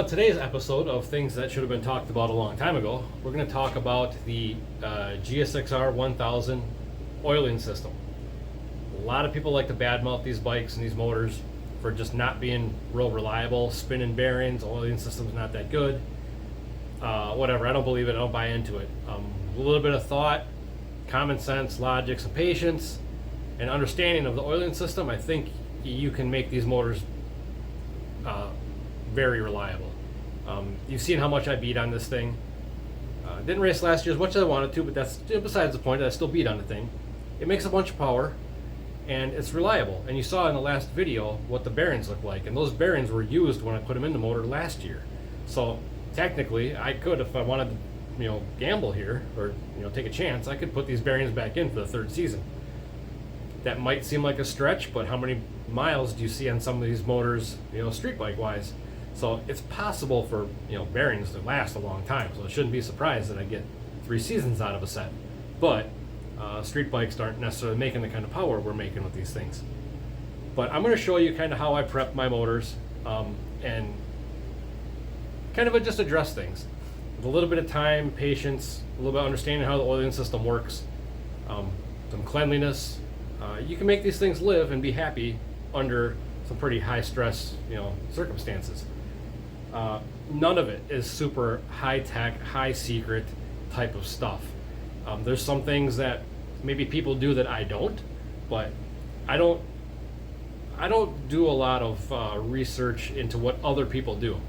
today's episode of things that should have been talked about a long time ago, we're going to talk about the GSXR 1000 oiling system. A lot of people like to badmouth these bikes and these motors for just not being real reliable, spinning bearings, oiling system's not that good. Whatever, I don't believe it, I don't buy into it. A little bit of thought, common sense, logic, some patience, and understanding of the oiling system, I think you can make these motors very reliable. You've seen how much I beat on this thing. Didn't race last year as much as I wanted to, but that's besides the point. I still beat on the thing. It makes a bunch of power, and it's reliable. And you saw in the last video what the bearings look like, and those bearings were used when I put them in the motor last year. So technically, I could, if I wanted to, gamble here or take a chance, I could put these bearings back in for the third season. That might seem like a stretch, but how many miles do you see on some of these motors, street bike wise? So it's possible for bearings to last a long time. So I shouldn't be surprised that I get 3 seasons out of a set. But street bikes aren't necessarily making the kind of power we're making with these things. But I'm going to show you kind of how I prep my motors and kind of just address things with a little bit of time, patience, a little bit of understanding how the oiling system works, some cleanliness. You can make these things live and be happy under some pretty high stress, circumstances. None of it is super high tech, high secret type of stuff. There's some things that maybe people do that I don't, but I don't do a lot of research into what other people do.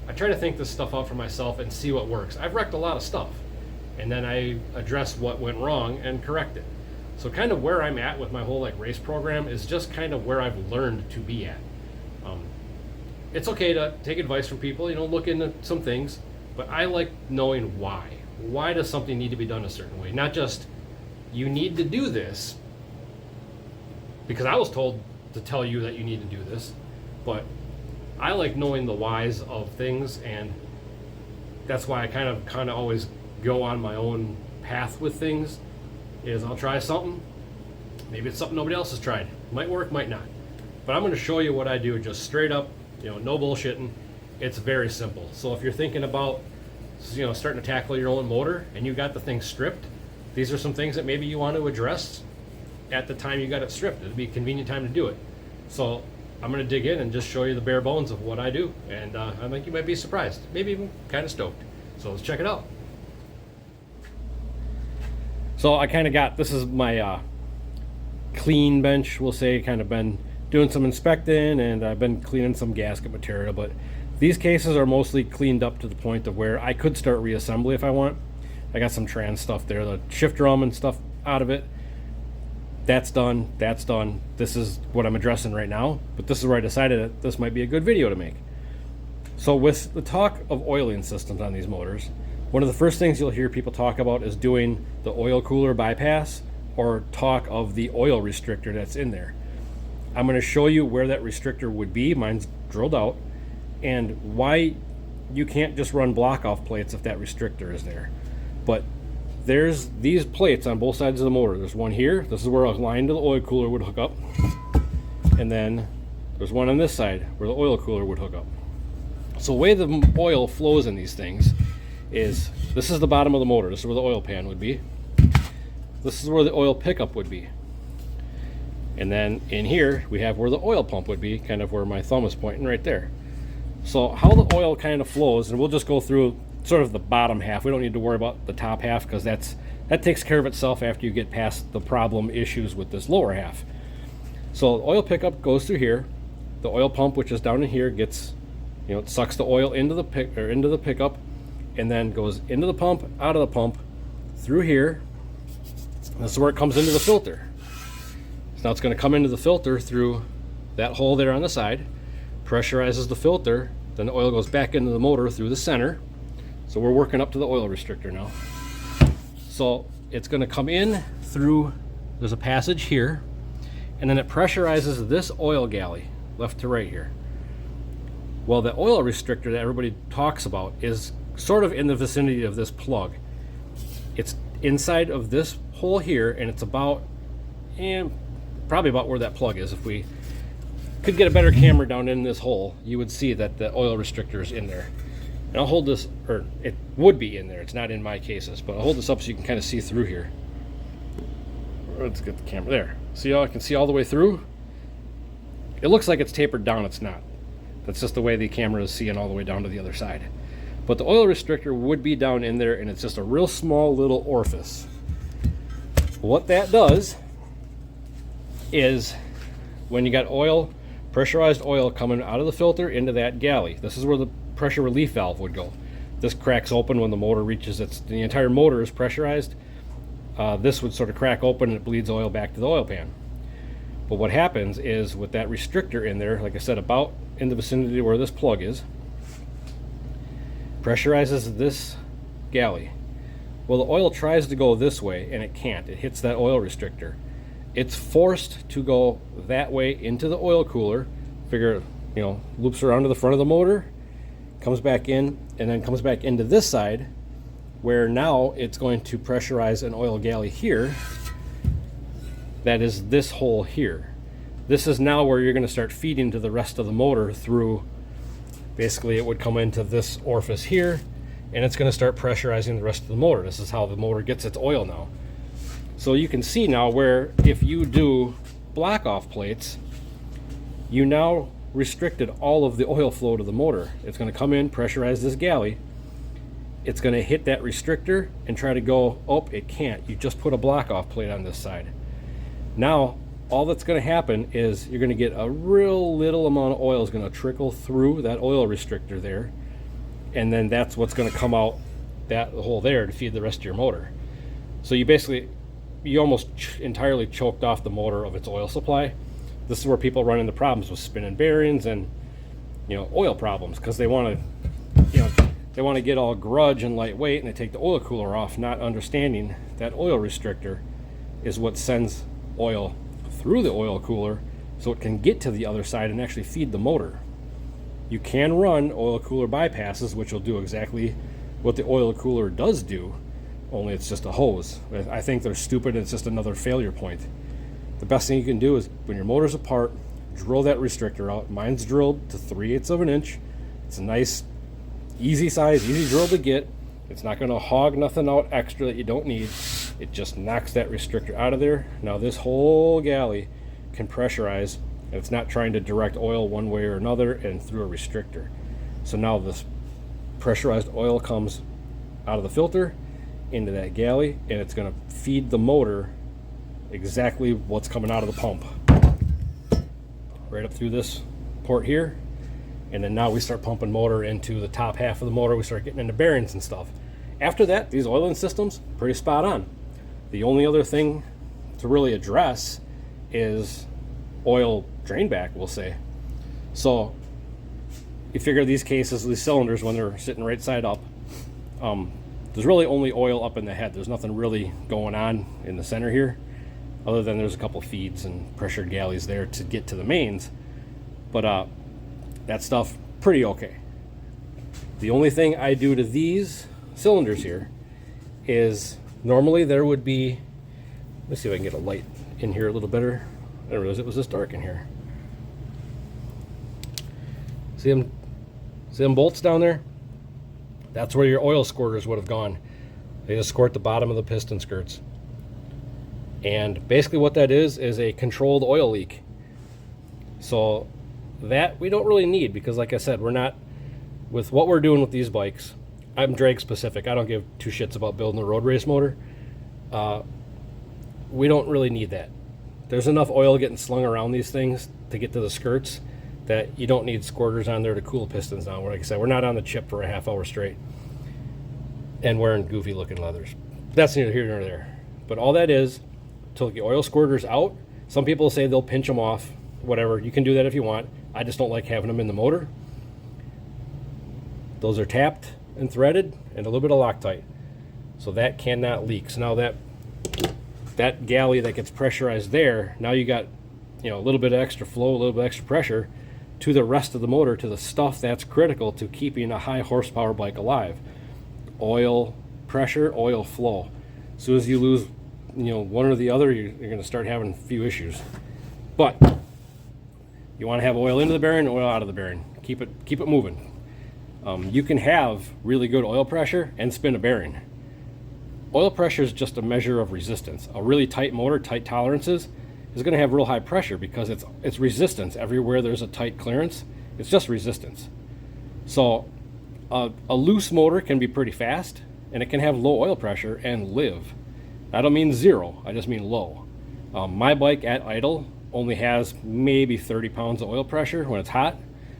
I try to think this stuff out for myself and see what works. I've wrecked a lot of stuff, and then I address what went wrong and correct it. So kind of where I'm at with my whole race program is just kind of where I've learned to be at. It's okay to take advice from people, look into some things, but I like knowing why. Why does something need to be done a certain way? Not just, you need to do this, because I was told to tell you that you need to do this, but I like knowing the whys of things, and that's why I kind of always go on my own path with things. Is I'll try something, maybe it's something nobody else has tried. Might work, might not. But I'm going to show you what I do, just straight up, no bullshitting. It's very simple. So if you're thinking about, starting to tackle your own motor and you got the thing stripped, these are some things that maybe you want to address at the time you got it stripped. It'd be a convenient time to do it. So I'm going to dig in and just show you the bare bones of what I do, and I think you might be surprised, maybe even kind of stoked. So let's check it out. So I kind of got, this is my clean bench, we'll say, kind of been doing some inspecting, and I've been cleaning some gasket material, but these cases are mostly cleaned up to the point of where I could start reassembly if I want. I got some trans stuff there, the shift drum and stuff out of it. That's done, that's done. This is what I'm addressing right now, but this is where I decided that this might be a good video to make. So with the talk of oiling systems on these motors, one of the first things you'll hear people talk about is doing the oil cooler bypass, or talk of the oil restrictor that's in there. I'm going to show you where that restrictor would be, mine's drilled out, and why you can't just run block off plates if that restrictor is there. But there's these plates on both sides of the motor. There's one here, this is where a line to the oil cooler would hook up, and then there's one on this side where the oil cooler would hook up. So the way the oil flows in these things is, this is the bottom of the motor, this is where the oil pan would be, this is where the oil pickup would be, and then in here we have where the oil pump would be, kind of where my thumb is pointing right there. So how the oil kind of flows, and we'll just go through sort of the bottom half. We don't need to worry about the top half, because that takes care of itself after you get past the problem issues with this lower half. So the oil pickup goes through here, the oil pump, which is down in here, gets, it sucks the oil into the pickup, and then goes into the pump, out of the pump, through here. This is where it comes into the filter. So now it's going to come into the filter through that hole there on the side, pressurizes the filter, then the oil goes back into the motor through the center. So we're working up to the oil restrictor now. So it's going to come in through, there's a passage here, and then it pressurizes this oil galley, left to right here. Well, the oil restrictor that everybody talks about is sort of in the vicinity of this plug. It's inside of this hole here, and it's about, probably about where that plug is. If we could get a better camera down in this hole, you would see that the oil restrictor is in there. And I'll hold this, or it would be in there. It's not in my cases, but I'll hold this up so you can kind of see through here. Let's get the camera there. See how I can see all the way through? It looks like it's tapered down. It's not. That's just the way the camera is seeing all the way down to the other side. But the oil restrictor would be down in there, and it's just a real small little orifice. What that does is when you got oil, pressurized oil coming out of the filter into that galley, this is where the pressure relief valve would go. This cracks open when the motor reaches the entire motor is pressurized. This would sort of crack open and it bleeds oil back to the oil pan. But what happens is with that restrictor in there, like I said, about in the vicinity where this plug is, pressurizes this galley. Well, the oil tries to go this way and it can't. It hits that oil restrictor. It's forced to go that way into the oil cooler. Figure, loops around to the front of the motor, comes back in, and then comes back into this side, where now it's going to pressurize an oil galley here. That is this hole here. This is now where you're going to start feeding to the rest of the motor through, basically it would come into this orifice here, and it's going to start pressurizing the rest of the motor. This is how the motor gets its oil now. So you can see now where if you do block off plates, you now restricted all of the oil flow to the motor. It's going to come in, pressurize this galley. It's going to hit that restrictor and try to go, oh, it can't. You just put a block off plate on this side. Now, all that's going to happen is you're going to get a real little amount of oil is going to trickle through that oil restrictor there. And then that's what's going to come out that hole there to feed the rest of your motor. So you almost entirely choked off the motor of its oil supply. This is where people run into problems with spinning bearings and oil problems, because they want to get all grudge and lightweight, and they take the oil cooler off, not understanding that oil restrictor is what sends oil through the oil cooler so it can get to the other side and actually feed the motor. You can run oil cooler bypasses, which will do exactly what the oil cooler does do, only it's just a hose. I think they're stupid. It's just another failure point. The best thing you can do is when your motor's apart, drill that restrictor out. Mine's drilled to 3/8 of an inch. It's a nice, easy size, easy drill to get. It's not going to hog nothing out extra that you don't need. It just knocks that restrictor out of there. Now this whole galley can pressurize, and it's not trying to direct oil one way or another and through a restrictor. So now this pressurized oil comes out of the filter into that galley, and it's going to feed the motor exactly what's coming out of the pump. Right up through this port here. And then now we start pumping motor into the top half of the motor. We start getting into bearings and stuff. After that, these oiling systems, pretty spot on. The only other thing to really address is oil drain back, we'll say. So you figure these cases, these cylinders, when they're sitting right side up, there's really only oil up in the head. There's nothing really going on in the center here, other than there's a couple feeds and pressure galleys there to get to the mains. But that stuff, pretty okay. The only thing I do to these cylinders here is normally there would be, let's see if I can get a light in here a little better. I didn't realize it was this dark in here. See them bolts down there? That's where your oil squirters would have gone. They just squirt the bottom of the piston skirts. And basically what that is a controlled oil leak. So that we don't really need, because like I said, we're not, with what we're doing with these bikes, I'm drag specific. I don't give two shits about building a road race motor. We don't really need that. There's enough oil getting slung around these things to get to the skirts that you don't need squirters on there to cool pistons down. Like I said, we're not on the chip for a half hour straight and wearing goofy looking leathers. That's neither here nor there. But all that is, to get oil squirters out, some people say they'll pinch them off, whatever. You can do that if you want. I just don't like having them in the motor. Those are tapped and threaded and a little bit of Loctite. So that cannot leak. So now that galley that gets pressurized there, now you got a little bit of extra flow, a little bit of extra pressure to the rest of the motor, to the stuff that's critical to keeping a high horsepower bike alive. Oil pressure, oil flow. As soon as you lose one or the other, you're going to start having a few issues. But you want to have oil into the bearing, oil out of the bearing. Keep it moving. You can have really good oil pressure and spin a bearing. Oil pressure is just a measure of resistance. A really tight motor, tight tolerances, is going to have real high pressure because it's resistance. Everywhere there's a tight clearance, it's just resistance. So a loose motor can be pretty fast, and it can have low oil pressure and live. I don't mean zero, I just mean low. My bike at idle only has maybe 30 pounds of oil pressure when it's hot,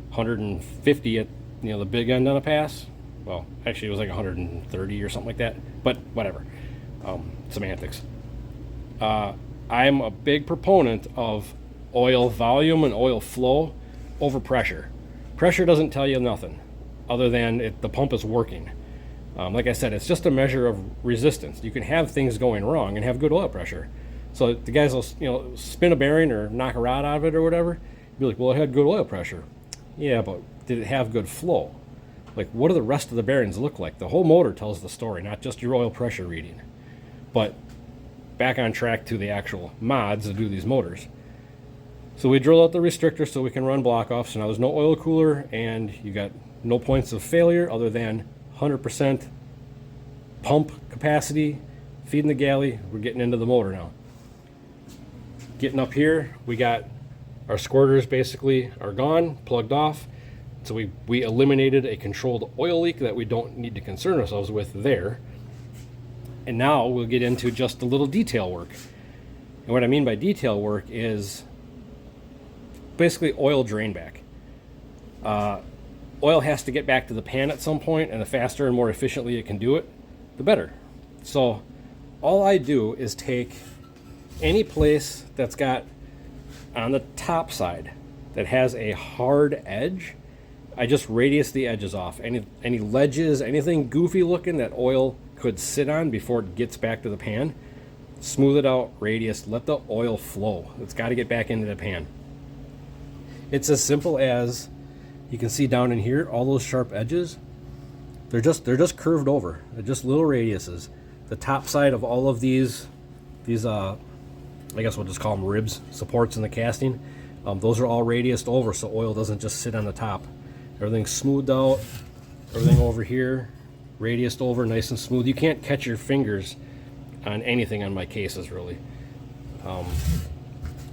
150 at the big end on a pass. Well, actually it was like 130 or something like that, but whatever. Semantics. I'm a big proponent of oil volume and oil flow over pressure. Pressure doesn't tell you nothing other than the pump is working. Like I said, it's just a measure of resistance. You can have things going wrong and have good oil pressure. So the guys will spin a bearing or knock a rod out of it or whatever, be like, well, it had good oil pressure. Yeah, but did it have good flow? Like, what do the rest of the bearings look like? The whole motor tells the story, not just your oil pressure reading. But back on track to the actual mods to do these motors. So we drill out the restrictor so we can run block off. So now there's no oil cooler and you got no points of failure other than 100% pump capacity, feeding the galley. We're getting into the motor now. Getting up here, we got our squirters basically are gone, plugged off. So we eliminated a controlled oil leak that we don't need to concern ourselves with there. And now we'll get into just a little detail work. And what I mean by detail work is basically oil drain back. Oil has to get back to the pan at some point, and the faster and more efficiently it can do it, the better. So all I do is take any place that's got on the top side that has a hard edge, I just radius the edges off. Any ledges, anything goofy looking that oil could sit on before it gets back to the pan, smooth it out, radius, let the oil flow. It's got to get back into the pan. It's as simple as, you can see down in here, all those sharp edges, they're just curved over. They're just little radiuses. The top side of all of these I guess we'll just call them ribs, supports in the casting, those are all radiused over so oil doesn't just sit on the top. Everything's smoothed out, everything over here, radiused over, nice and smooth. You can't catch your fingers on anything on my cases, really.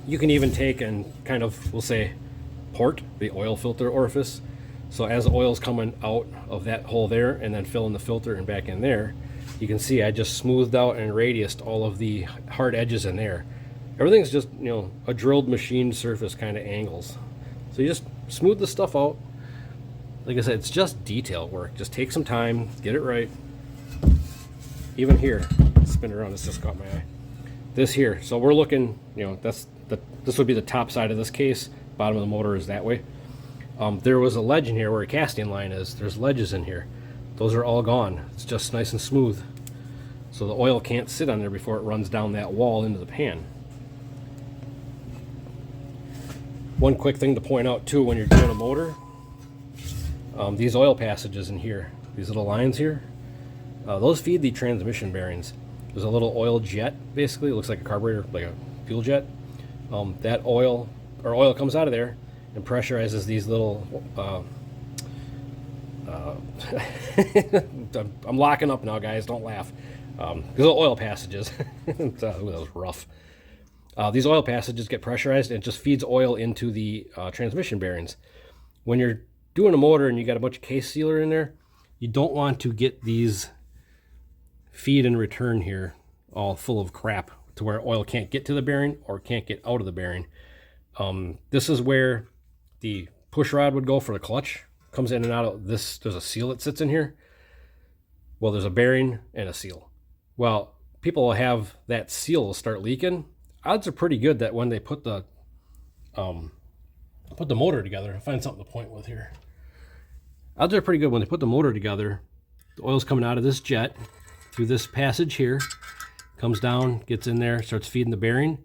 You can even take and kind of, we'll say, port the oil filter orifice. So as the oil's coming out of that hole there and then filling the filter and back in there, you can see I just smoothed out and radiused all of the hard edges in there. Everything's just, a drilled machined surface kind of angles. So you just smooth the stuff out. Like I said, it's just detail work. Just take some time, get it right. Even here, spin it around, this just caught my eye. This here, so we're looking, this would be the top side of this case. Bottom of the motor is that way. There was a ledge in here where a casting line is. There's ledges in here. Those are all gone. It's just nice and smooth. So the oil can't sit on there before it runs down that wall into the pan. One quick thing to point out too when you're doing a motor, these oil passages in here, these little lines here, those feed the transmission bearings. There's a little oil jet, basically. It looks like a carburetor, like a fuel jet. That oil comes out of there and pressurizes these little I'm locking up now, guys, don't laugh. These little oil passages. That was rough. These oil passages get pressurized and it just feeds oil into the transmission bearings. When you're doing a motor and you got a bunch of case sealer in there, you don't want to get these feed and return here all full of crap to where oil can't get to the bearing or can't get out of the bearing. This is where the push rod would go for the clutch. Comes in and out of this. There's a seal that sits in here. Well, there's a bearing and a seal. Well, people will have that seal start leaking. Odds are pretty good that when they put the motor together, I'll find something to point with here. Odds are pretty good when they put the motor together, the oil's coming out of this jet through this passage here, comes down, gets in there, starts feeding the bearing.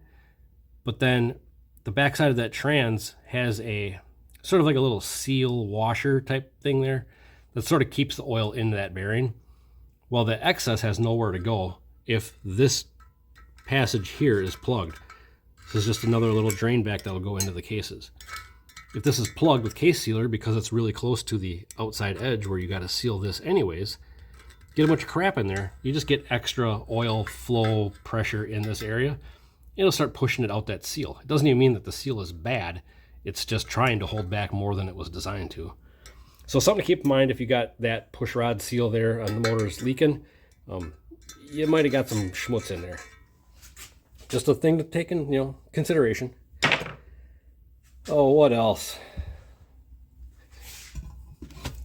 But then the backside of that trans has a sort of like a little seal washer type thing there that sort of keeps the oil into that bearing. Well, the excess has nowhere to go if this passage here is plugged. This is just another little drain back that will go into the cases. if this is plugged with case sealer because it's really close to the outside edge where you got to seal this anyways, get a bunch of crap in there, you just get extra oil flow pressure in this area. It'll start pushing it out that seal. It doesn't even mean that the seal is bad. It's just trying to hold back more than it was designed to. So something to keep in mind if you got that push rod seal there on the motor's leaking, you might have got some schmutz in there. Just a thing to take in, consideration. Oh, what else?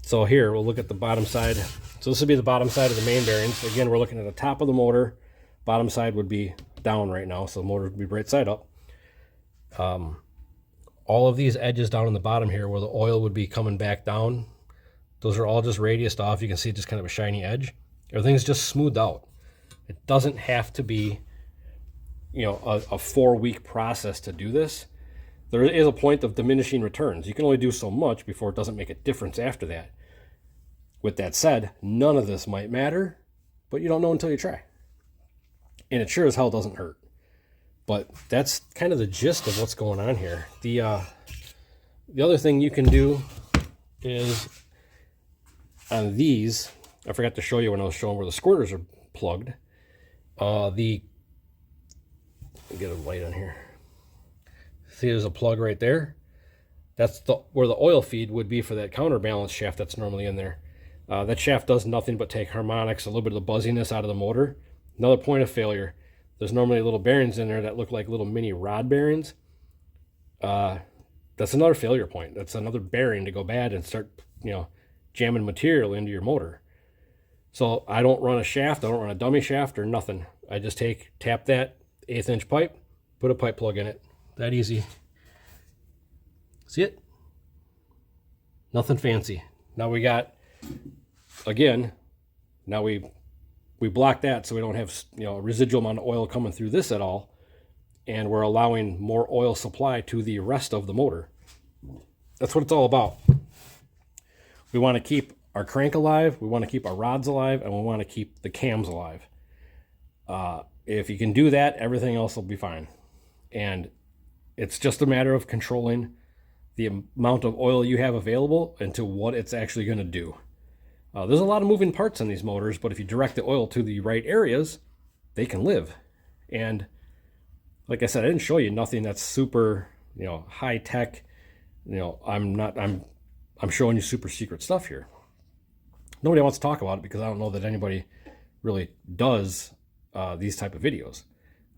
So here, we'll look at the bottom side. So this would be the bottom side of the main bearings. Again, we're looking at the top of the motor. Bottom side would be down right now, so the motor would be right side up. All of these edges down on the bottom here where the oil would be coming back down, those are all just radiused off. You can see just kind of a shiny edge. Everything's just smoothed out. It doesn't have to be, a 4-week process to do this. There is a point of diminishing returns. You can only do so much before it doesn't make a difference after that. With that said, none of this might matter, but you don't know until you try. And it sure as hell doesn't hurt. But that's kind of the gist of what's going on here. The other thing you can do is on these, I forgot to show you when I was showing where the squirters are plugged. Let me get a light on here. See, there's a plug right there. That's where the oil feed would be for that counterbalance shaft that's normally in there. That shaft does nothing but take harmonics, a little bit of the buzziness out of the motor. Another point of failure. There's normally little bearings in there that look like little mini rod bearings. That's another failure point. That's another bearing to go bad and start, jamming material into your motor. So I don't run a shaft. I don't run a dummy shaft or nothing. I just tap that 1/8 inch pipe, put a pipe plug in it. That easy. See it? Nothing fancy. Now we got, again, now we block that so we don't have a residual amount of oil coming through this at all, and we're allowing more oil supply to the rest of the motor. That's what it's all about. We want to keep our crank alive, we want to keep our rods alive, and we want to keep the cams alive. If you can do that, everything else will be fine. And it's just a matter of controlling the amount of oil you have available and to what it's actually going to do. There's a lot of moving parts in these motors, but if you direct the oil to the right areas, they can live. And like I said, I didn't show you nothing that's super, high tech. I'm showing you super secret stuff here. Nobody wants to talk about it because I don't know that anybody really does these type of videos.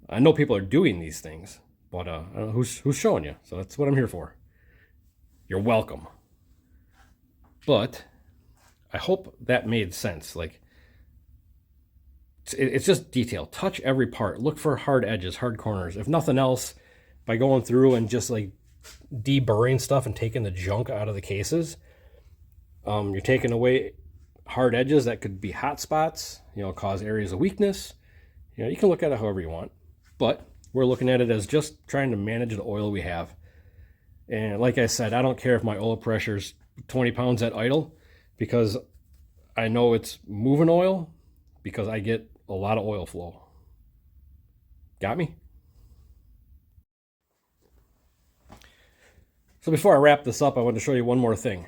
I know people are doing these things, but I don't know who's showing you. So that's what I'm here for. You're welcome. But I hope that made sense. Like, it's just detail. Touch every part. Look for hard edges, hard corners. If nothing else, by going through and just like deburring stuff and taking the junk out of the cases, you're taking away hard edges that could be hot spots, cause areas of weakness. You can look at it however you want, but we're looking at it as just trying to manage the oil we have. And like I said, I don't care if my oil pressure's 20 pounds at idle, because I know it's moving oil because I get a lot of oil flow. Got me? So before I wrap this up, I want to show you one more thing.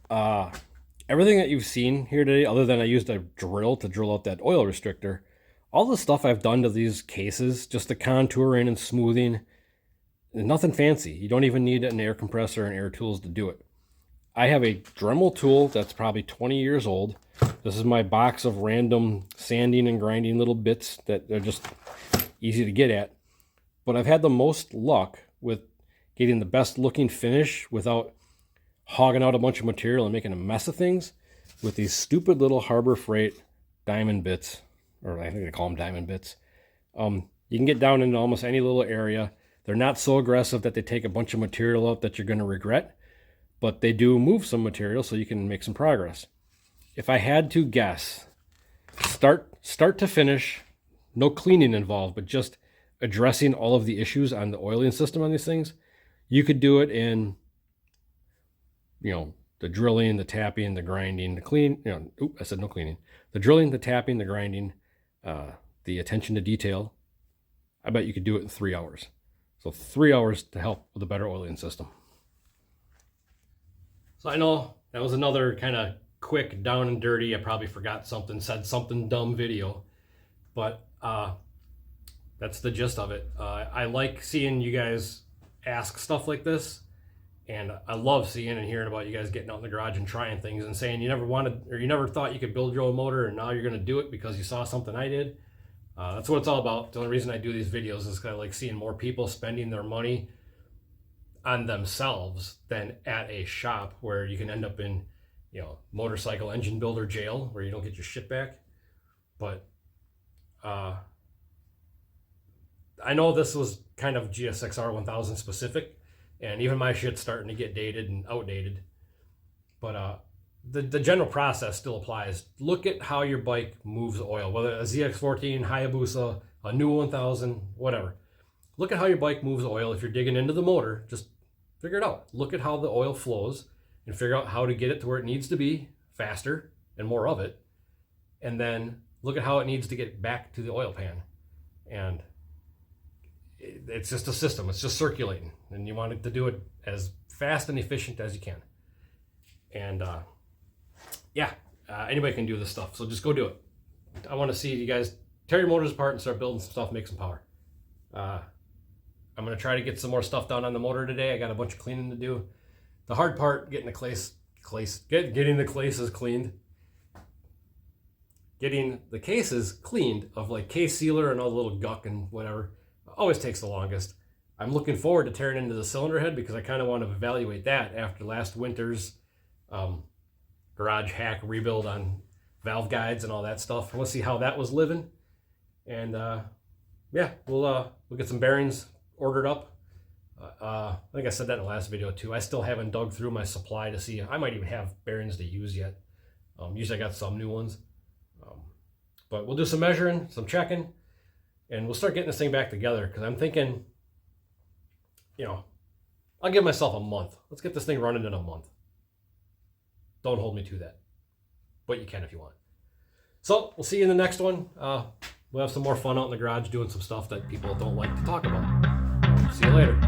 Everything that you've seen here today, other than I used a drill to drill out that oil restrictor, all the stuff I've done to these cases, just the contouring and smoothing, nothing fancy. You don't even need an air compressor and air tools to do it. I have a Dremel tool that's probably 20 years old. This is my box of random sanding and grinding little bits that are just easy to get at. But I've had the most luck with getting the best looking finish without hogging out a bunch of material and making a mess of things with these stupid little Harbor Freight diamond bits, or I think they call them diamond bits. You can get down into almost any little area. They're not so aggressive that they take a bunch of material out that you're going to regret, but they do move some material so you can make some progress. If I had to guess, start to finish, no cleaning involved, but just addressing all of the issues on the oiling system on these things, you could do it in, the drilling, the tapping, the grinding, the clean, I said no cleaning. The drilling, the tapping, the grinding, the attention to detail. I bet you could do it in 3 hours. So 3 hours to help with a better oiling system. So I know that was another kind of quick, down and dirty, I probably forgot something, said something dumb video, but that's the gist of it. I like seeing you guys ask stuff like this, and I love seeing and hearing about you guys getting out in the garage and trying things and saying you never wanted, or you never thought you could build your own motor, and now you're going to do it because you saw something I did. That's what it's all about. The only reason I do these videos is because I like seeing more people spending their money on themselves than at a shop where you can end up in, you know, motorcycle engine builder jail where you don't get your shit back. But I know this was kind of GSXR 1000 specific, and even my shit's starting to get dated and outdated. But the general process still applies. Look at how your bike moves oil, whether a ZX14, Hayabusa, a new 1000, whatever. Look at how your bike moves oil. If you're digging into the motor, just figure it out. Look at how the oil flows and figure out how to get it to where it needs to be faster and more of it. And then look at how it needs to get back to the oil pan. And it's just a system. It's just circulating. And you want it to do it as fast and efficient as you can. And yeah, anybody can do this stuff. So just go do it. I want to see you guys tear your motors apart and start building some stuff, make some power. I'm going to try to get some more stuff done on the motor today. I got a bunch of cleaning to do. The hard part, getting the getting the cases cleaned. Getting the cases cleaned of like case sealer and all the little guck and whatever always takes the longest. I'm looking forward to tearing into the cylinder head because I kind of want to evaluate that after last winter's garage hack rebuild on valve guides and all that stuff. I want to see how that was living. And yeah, we'll get some bearings ordered up. I think I said that in the last video too. I still haven't dug through my supply to see. I might even have bearings to use yet. Usually I got some new ones. But we'll do some measuring, some checking, and we'll start getting this thing back together because I'm thinking, you know, I'll give myself a month. Let's get this thing running in a month. Don't hold me to that. But you can if you want. So we'll see you in the next one. We'll have some more fun out in the garage doing some stuff that people don't like to talk about. See you later.